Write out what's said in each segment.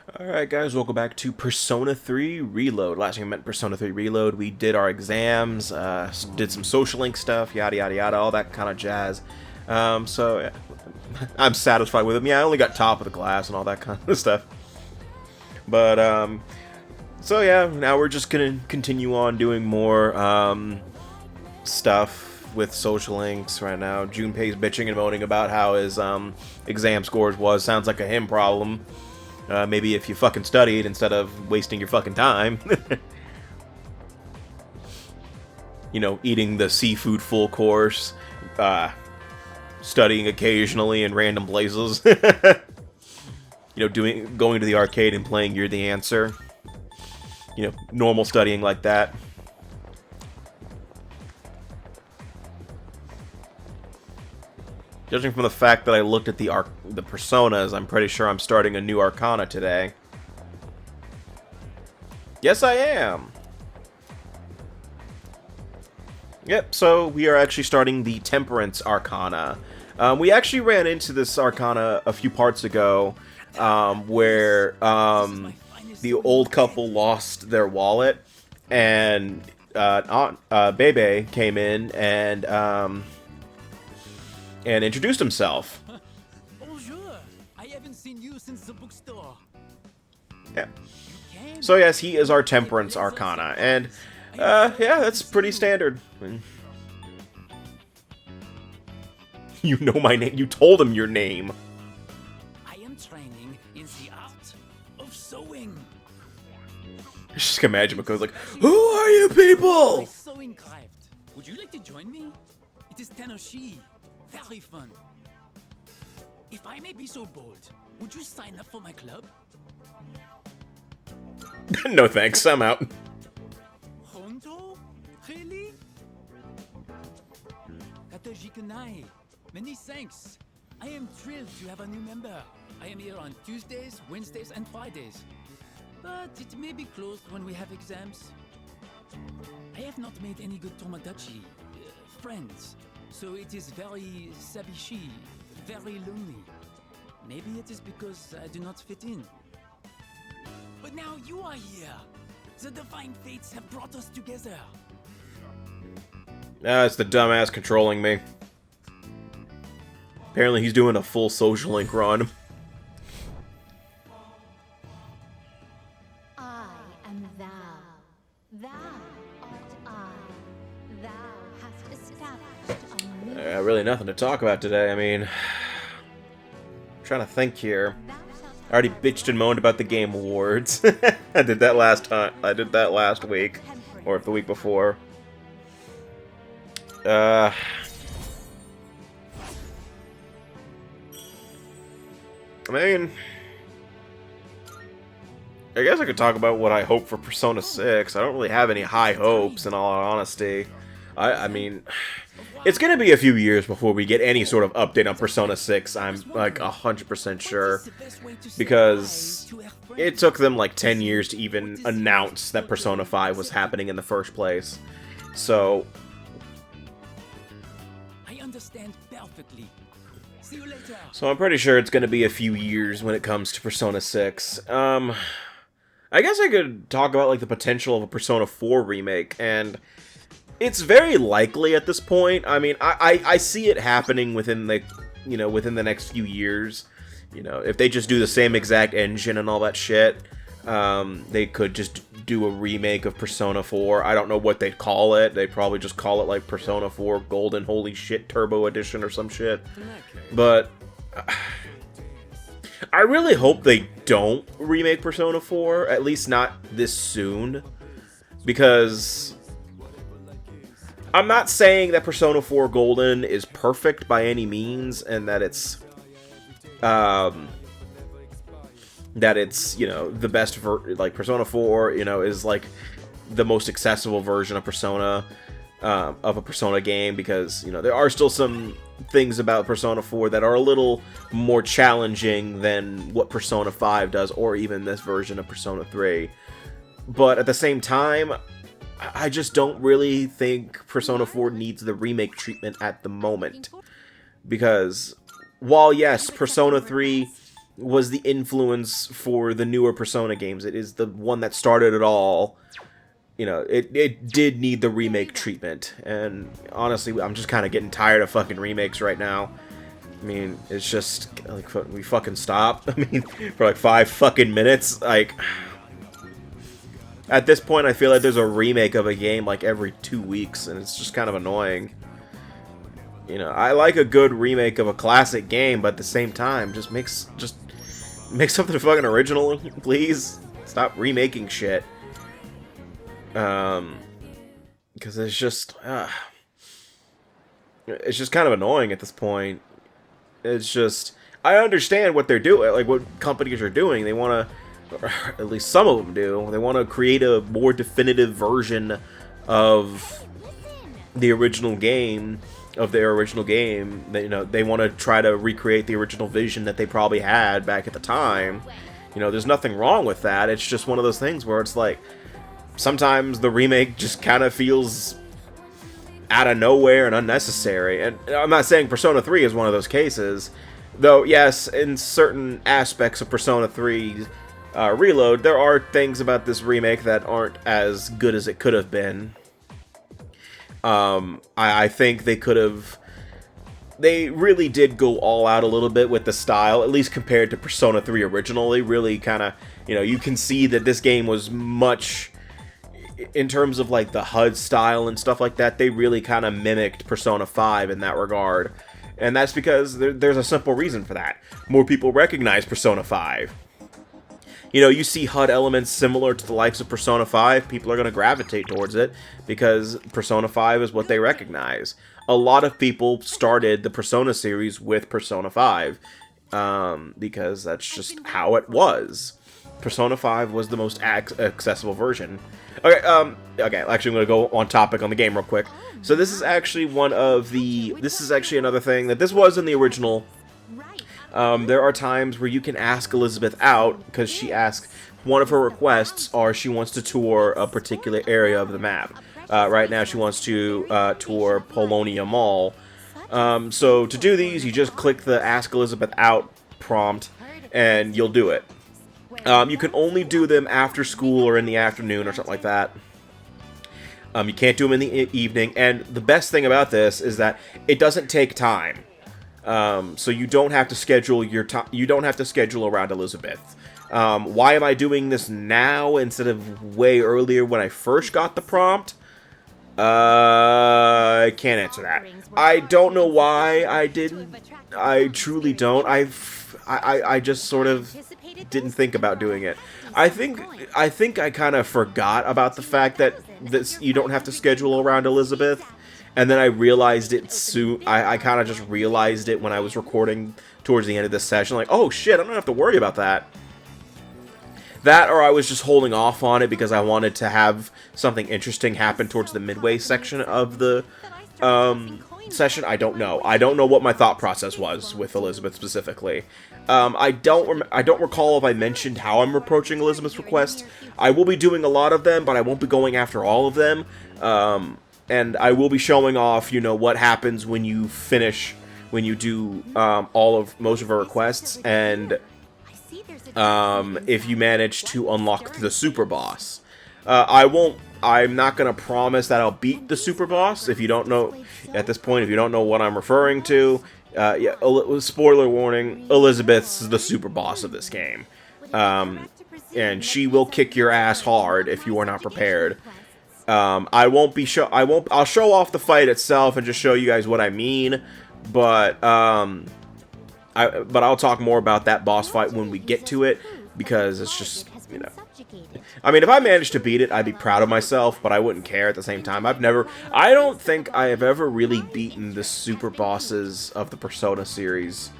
Alright guys, welcome back to Persona 3 Reload. Last time I met Persona 3 Reload, we did our exams, did some social link stuff, yada yada yada, all that kind of jazz. So yeah, I'm satisfied with them. Yeah, I only got top of the class and all that kind of stuff. But, so yeah, now we're just gonna continue on doing more, stuff with social links right now. Junpei's bitching and moaning about how his, exam scores was. Sounds like a him problem. Maybe if you fucking studied instead of wasting your fucking time. You know, eating the seafood full course, studying occasionally in random places. You know, going to the arcade and playing You're the Answer. You know, normal studying like that. Judging from the fact that I looked at the personas, I'm pretty sure I'm starting a new Arcana today. Yes, I am! Yep, so we are actually starting the Temperance Arcana. We actually ran into this Arcana a few parts ago, where the old couple lost their wallet, and Aunt Bebe came in and introduced himself. Bonjour. I haven't seen you since the bookstore. Yeah. So yes, he is our Temperance Arcana, and yeah, that's pretty standard. You know my name. You told him your name. I am training in the art of sewing. Just imagine Mako's like, "Who are you people?" My sewing craft. Would you like to join me? It is Tenoshi. Very fun. If I may be so bold, would you sign up for my club? No thanks, I'm out. Honto? Really? Katajikanai. Many thanks. I am thrilled to have a new member. I am here on Tuesdays, Wednesdays, and Fridays. But it may be closed when we have exams. I have not made any good Tomodachi friends. So it is very sabishi, very lonely. Maybe it is because I do not fit in. But now you are here. The divine fates have brought us together. It's the dumbass controlling me. Apparently he's doing a full social link run. I am thou. Thou art I. Thou hast established a new... Really nothing to talk about today. I mean, I'm trying to think here. I already bitched and moaned about the Game Awards. I did that last time. I did that last week, or the week before. I mean, I guess I could talk about what I hope for Persona 6. I don't really have any high hopes, in all honesty. I mean, it's gonna be a few years before we get any sort of update on Persona 6, I'm like 100% sure. Because it took them like 10 years to even announce that Persona 5 was happening in the first place. So... I understand perfectly. See you later. So I'm pretty sure it's gonna be a few years when it comes to Persona 6. I guess I could talk about like the potential of a Persona 4 remake, and it's very likely at this point. I mean, I see it happening within the, you know, within the next few years. You know, if they just do the same exact engine and all that shit, they could just do a remake of Persona 4. I don't know what they'd call it. They'd probably just call it like Persona 4 Golden Holy Shit Turbo Edition or some shit. But I really hope they don't remake Persona 4, at least not this soon, because I'm not saying that Persona 4 Golden is perfect by any means, and that it's, you know, the best, like, Persona 4, you know, is, like, the most accessible version of Persona, of a Persona game, because, you know, there are still some things about Persona 4 that are a little more challenging than what Persona 5 does, or even this version of Persona 3. But at the same time, I just don't really think Persona 4 needs the remake treatment at the moment. Because while, yes, Persona 3 was the influence for the newer Persona games. It is the one that started it all. You know, it did need the remake treatment, and honestly, I'm just kind of getting tired of fucking remakes right now. I mean, it's just, like, we fucking stop. I mean, for like 5 fucking minutes, like, at this point, I feel like there's a remake of a game, like, every 2 weeks, and it's just kind of annoying. You know, I like a good remake of a classic game, but at the same time, just make something fucking original, please. Stop remaking shit. Because it's just kind of annoying at this point. It's just, I understand what they're doing, like what companies are doing. They want to, or at least some of them do, they want to create a more definitive version of the original game, of their original game. They, you know, they want to try to recreate the original vision that they probably had back at the time. You know, there's nothing wrong with that. It's just one of those things where it's like, sometimes the remake just kind of feels out of nowhere and unnecessary. And I'm not saying Persona 3 is one of those cases. Though, yes, in certain aspects of Persona 3 Reload, there are things about this remake that aren't as good as it could have been. I think they could have... They really did go all out a little bit with the style, at least compared to Persona 3 original. They really kind of, you know, you can see that this game was much... In terms of, like, the HUD style and stuff like that, they really kind of mimicked Persona 5 in that regard. And that's because there's a simple reason for that. More people recognize Persona 5. You know, you see HUD elements similar to the likes of Persona 5, people are going to gravitate towards it because Persona 5 is what they recognize. A lot of people started the Persona series with Persona 5 because that's just how it was. Persona 5 was the most accessible version. Okay, actually I'm going to go on topic on the game real quick. So this is actually this is actually another thing that this was in the original. There are times where you can ask Elizabeth out because she asks, one of her requests are she wants to tour a particular area of the map. Right now she wants to tour Polonia Mall. So to do these, you just click the Ask Elizabeth Out prompt and you'll do it. You can only do them after school or in the afternoon or something like that. You can't do them in the evening, and the best thing about this is that it doesn't take time. So you don't have to schedule your time. You don't have to schedule around Elizabeth. Why am I doing this now instead of way earlier when I first got the prompt? I can't answer that. I don't know why I didn't. I truly don't. I just sort of didn't think about doing it. I think I kind of forgot about the fact that you don't have to schedule around Elizabeth, and then I realized it soon. I kind of just realized it when I was recording towards the end of this session, like, oh shit, I don't have to worry about that. That, or I was just holding off on it because I wanted to have something interesting happen towards the midway section of the session. I don't know. I don't know what my thought process was with Elizabeth specifically. I don't recall if I mentioned how I'm approaching Elizabeth's request. I will be doing a lot of them, but I won't be going after all of them. And I will be showing off, you know, what happens when you finish, when you do most of her requests, and if you manage to unlock the super boss. I'm not going to promise that I'll beat the super boss. If you don't know, at this point, if you don't know what I'm referring to, yeah, spoiler warning, Elizabeth's the super boss of this game. And she will kick your ass hard if you are not prepared. I'll show off the fight itself and just show you guys what I mean, but I'll talk more about that boss fight when we get to it, because it's just, you know, I mean, if I managed to beat it, I'd be proud of myself, but I wouldn't care at the same time. I don't think I have ever really beaten the super bosses of the Persona series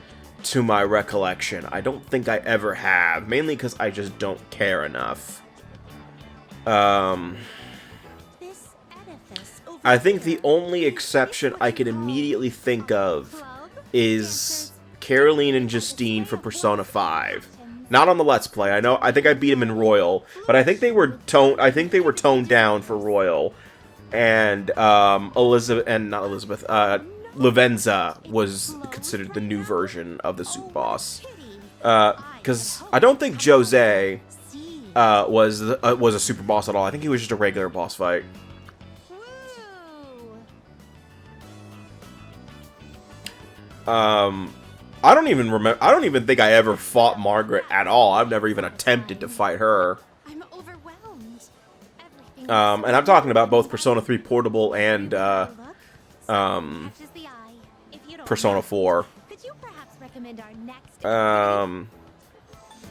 to my recollection. I don't think I ever have, mainly because I just don't care enough. I think the only exception I can immediately think of is Caroline and Justine for Persona 5. Not on the Let's Play. I think I beat him in Royal, but I think they were toned down for Royal. And Lavenza was considered the new version of the super boss. Because I don't think Jose was a super boss at all. I think he was just a regular boss fight. I don't even remember. I don't even think I ever fought Margaret at all. I've never even attempted to fight her. I'm overwhelmed. And I'm talking about both Persona 3 Portable and Persona 4. Could you perhaps recommend our next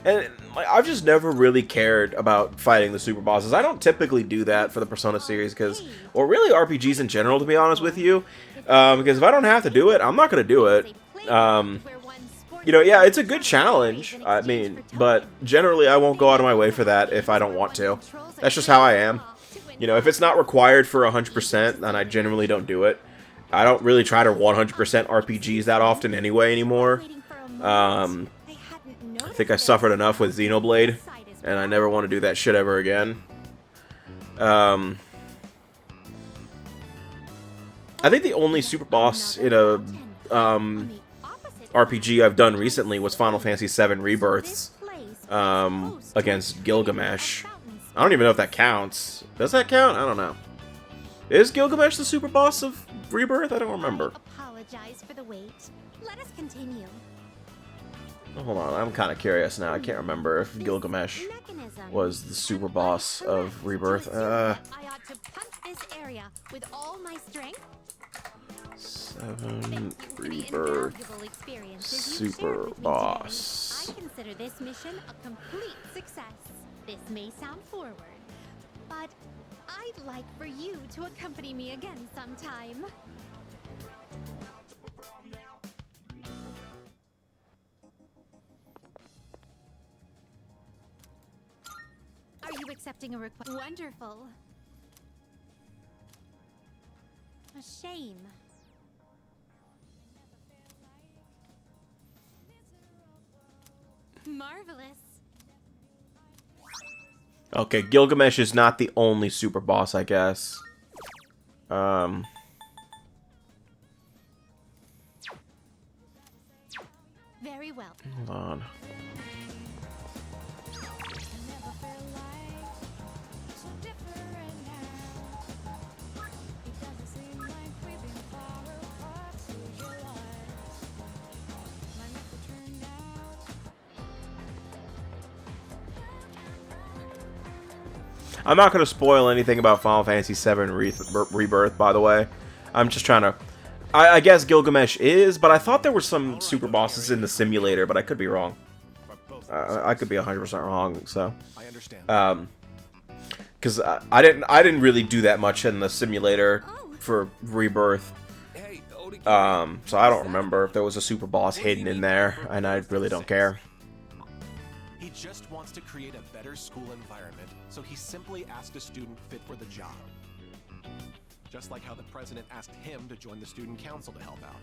And like, I've just never really cared about fighting the super bosses. I don't typically do that for the Persona series because, or really RPGs in general, to be honest with you. Because if I don't have to do it, I'm not going to do it. You know, yeah, it's a good challenge. I mean, but generally I won't go out of my way for that if I don't want to. That's just how I am. You know, if it's not required for 100%, then I generally don't do it. I don't really try to 100% RPGs that often anyway anymore. I think I suffered enough with Xenoblade, and I never want to do that shit ever again. I think the only super boss in a RPG I've done recently was Final Fantasy VII Rebirths against Gilgamesh. I don't even know if that counts. Does that count? I don't know. Is Gilgamesh the super boss of Rebirth? I don't remember. Apologize for the wait. Let us continue. Hold on, I'm kind of curious now. I can't remember if Gilgamesh was the super boss of Rebirth. I ought to punch this area with all my strength. 7 Rebirth super boss. I consider this mission a complete success. This may sound forward, but I'd like for you to accompany me again sometime. Are you accepting a request? Wonderful. A shame. Marvelous. Okay, Gilgamesh is not the only super boss, I guess. Very well. Hold on. I'm not going to spoil anything about Final Fantasy VII Rebirth, by the way. I'm just trying to... I guess Gilgamesh is, but I thought there were some super bosses in the simulator, but I could be wrong. I could be 100% wrong, so... Because I didn't really do that much in the simulator for Rebirth. So I don't remember if there was a super boss hidden in there, and I really don't care. He just wants to create a better school environment, so he simply asked a student fit for the job. Just like how the president asked him to join the student council to help out.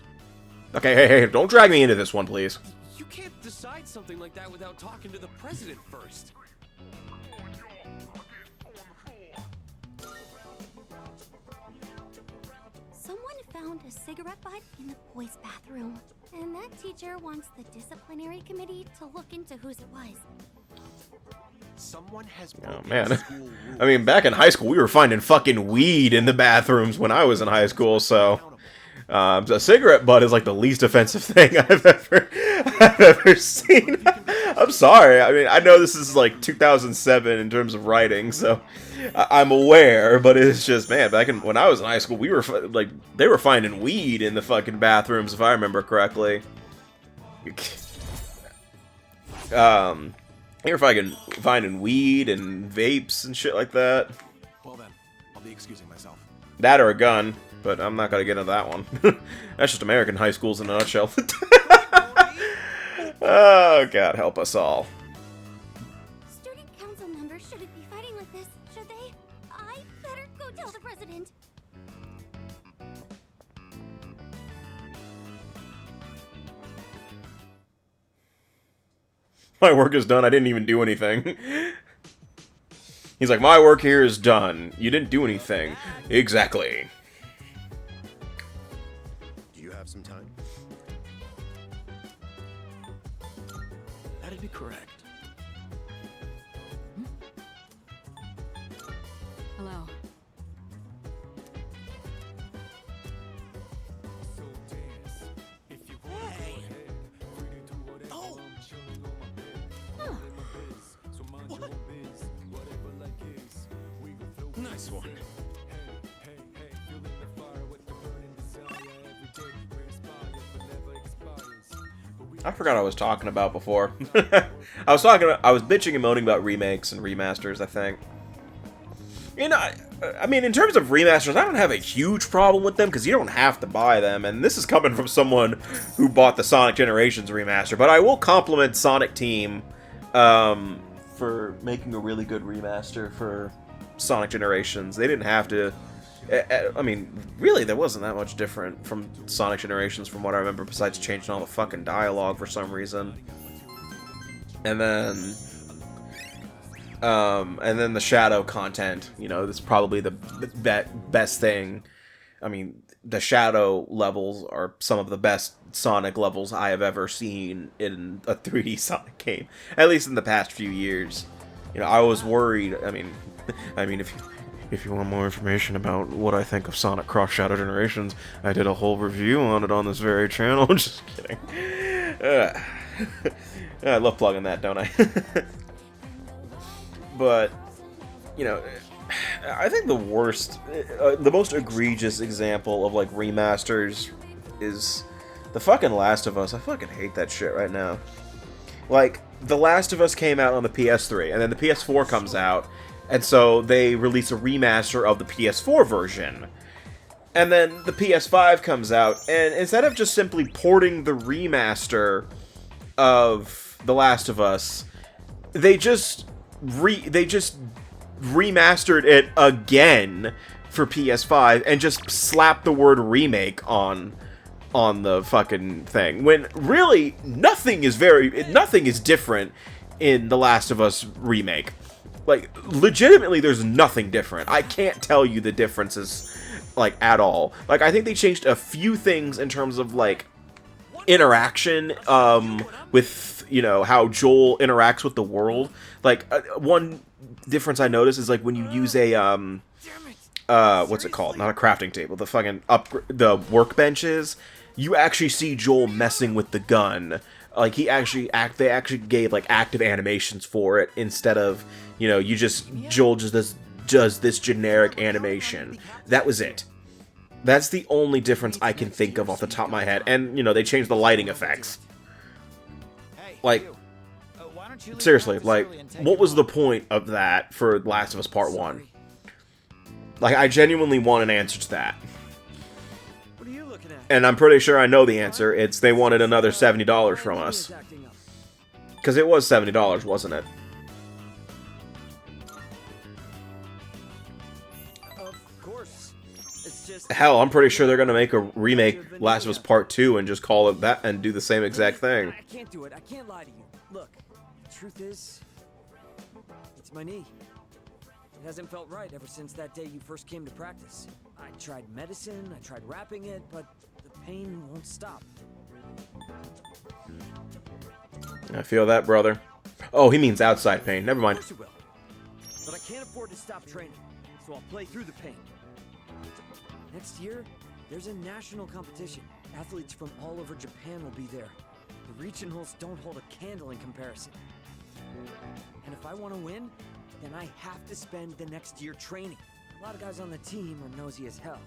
Okay, hey, don't drag me into this one, please. You can't decide something like that without talking to the president first. Someone found a cigarette butt in the boys' bathroom, and that teacher wants the disciplinary committee to look into whose it was. Someone has Oh, man. I mean, back in high school, we were finding fucking weed in the bathrooms when I was in high school, so... a cigarette butt is like the least offensive thing I've ever seen. I'm sorry. I mean, I know this is like 2007 in terms of writing, so I'm aware. But it's just, man, back when I was in high school, we were like they were finding weed in the fucking bathrooms, if I remember correctly. They were fucking finding weed and vapes and shit like that. Well then, I'll be excusing myself. That or a gun. But I'm not going to get into that one. That's just American high schools in a nutshell. Oh, God, help us all. Student council members shouldn't be fighting like this, should they? I better go tell the president. My work is done. I didn't even do anything. He's like, my work here is done. You didn't do anything. Exactly. Do you have some time? correct. Hello. Oh! Nice one. I forgot what I was talking about before. I was bitching and moaning about remakes and remasters, I think. You know, I mean, in terms of remasters, I don't have a huge problem with them, because you don't have to buy them, and this is coming from someone who bought the Sonic Generations remaster, but I will compliment Sonic Team for making a really good remaster for Sonic Generations. They didn't have to... I mean, really, there wasn't that much different from Sonic Generations from what I remember, besides changing all the fucking dialogue for some reason. And then the Shadow content, you know, that's probably the best thing. I mean, the Shadow levels are some of the best Sonic levels I have ever seen in a 3D Sonic game, at least in the past few years. You know, I was worried, I mean, if you want more information about what I think of Sonic Cross Shadow Generations, I did a whole review on it on this very channel. Just kidding. I love plugging that, don't I? But, you know, I think the worst, the most egregious example of, like, remasters is the fucking Last of Us. I fucking hate that shit right now. Like, The Last of Us came out on the PS3, and then the PS4 comes out, and so they release a remaster of the PS4 version. And then the PS5 comes out, and instead of just simply porting the remaster of The Last of Us, they just remastered it again for PS5 and just slapped the word remake on the fucking thing. When really nothing is different in The Last of Us remake. Like, legitimately, there's nothing different. I can't tell you the differences, like, at all. Like, I think they changed a few things in terms of, like, interaction, with, you know, how Joel interacts with the world. Like, one difference I noticed is, like, when you use a, what's it called? Not a crafting table. The fucking the workbenches. You actually see Joel messing with the gun. Like, they actually gave, like, active animations for it instead of, you know, Joel just does this generic animation. That was it. That's the only difference I can think of off the top of my head. And, you know, they changed the lighting effects. Like, seriously, like, what was the point of that for Last of Us Part 1? Like, I genuinely want an answer to that. And I'm pretty sure I know the answer. It's they wanted another $70 from us. Because it was $70, wasn't it? Of course. It's just... Hell, I'm pretty sure they're going to make a remake Last of Us Part 2 and just call it that and do the same exact thing. I can't do it. I can't lie to you. Look, the truth is, it's my knee. It hasn't felt right ever since that day you first came to practice. I tried medicine, I tried wrapping it, but the pain won't stop. I feel that, brother. Oh, he means outside pain. Never mind. Of course it will. But I can't afford to stop training, so I'll play through the pain. Next year, there's a national competition. Athletes from all over Japan will be there. The regionals don't hold a candle in comparison. And if I want to win, then I have to spend the next year training. A lot of guys on the team are nosy as hell.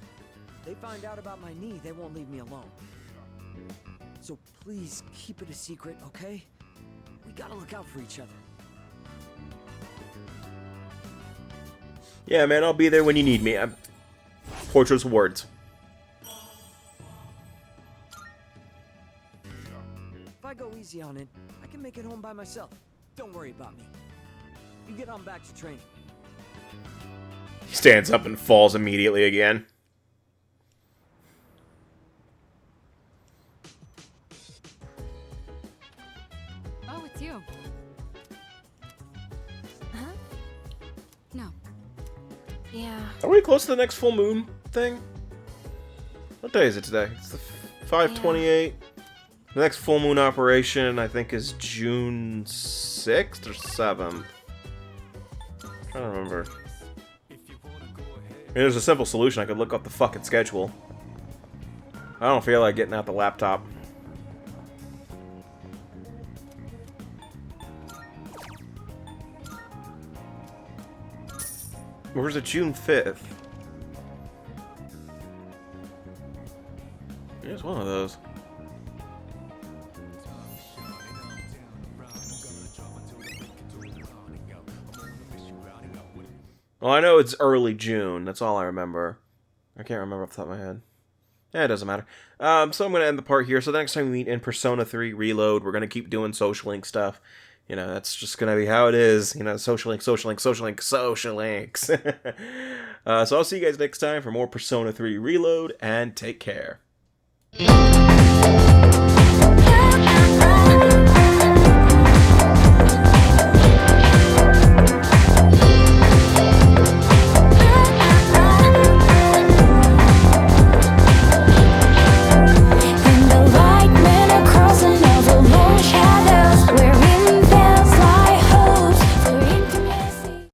They find out about my knee, they won't leave me alone. So please keep it a secret, okay? We gotta look out for each other. Yeah, man, I'll be there when you need me. Poor choice of words. If I go easy on it, I can make it home by myself. Don't worry about me. You get on back to training. He stands up and falls immediately again. Oh, it's you. Huh? No. Yeah. Are we close to the next full moon thing? What day is it today? It's the 5/28. The next full moon operation, I think, is June 6th or 7th. I don't remember. There's a simple solution. I could look up the fucking schedule. I don't feel like getting out the laptop. Where's it? June 5th? Here's one of those. Well, I know it's early June. That's all I remember. I can't remember off the top of my head. Yeah, it doesn't matter. So I'm going to end the part here. So the next time we meet in Persona 3 Reload, we're going to keep doing social link stuff. You know, that's just going to be how it is. You know, social link, social link, social link, social links. So I'll see you guys next time for more Persona 3 Reload, and take care.